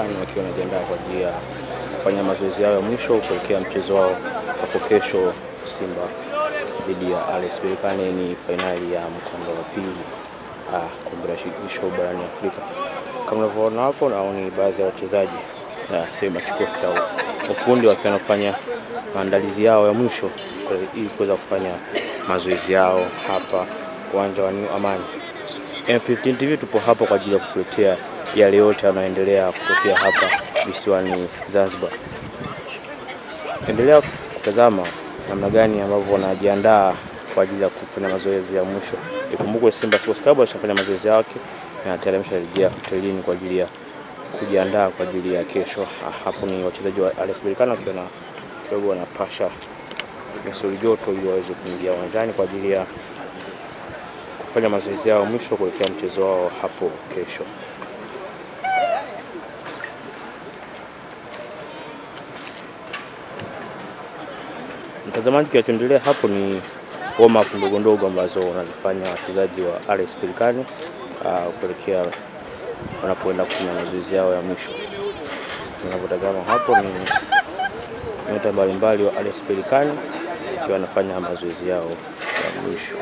Berkane wakiwa wanajiandaa kwa ajili ya kufanya mazoezi yao ya mwisho kuelekea mchezo wao hapo kesho. Simba dhidi ya RS Berkane ni fainali ya mkondo wa pili kombe la shirikisho barani Afrika. Kama unavyoona hapo, na ni baadhi ya wachezaji sema kikosi cha ufundi wakiwa wanafanya maandalizi yao ya mwisho ili kuweza kufanya mazoezi yao hapa uwanja wa New Amani. M15 TV tupo hapo kwa ajili ya kukuletea yale yote yanayoendelea kutokea hapa visiwani Zanzibar. Endelea kutazama namna gani ambavyo wanajiandaa kwa ajili ya kufanya mazoezi ya mwisho. Ikumbukwe Simba Sports Club wanafanya mazoezi yake na tayari amesharejea hotelini kwa ajili ya kujiandaa kwa ajili ya kesho. Hapo ni wachezaji wa RS Berkane wakiwa na kidogo wanapasha misuli joto ili waweze kuingia uwanjani kwa ajili ya kufanya mazoezi yao mwisho kuelekea mchezo wao hapo kesho. Mtazamaji, kinachoendelea hapo ni warm up ndogo ambazo wanazifanya wachezaji wa RS Berkane kuelekea wanapoenda kufanya mazoezi yao ya mwisho. Tunapotazama hapo ni nyota mbalimbali wa RS Berkane wakiwa wanafanya mazoezi yao ya mwisho.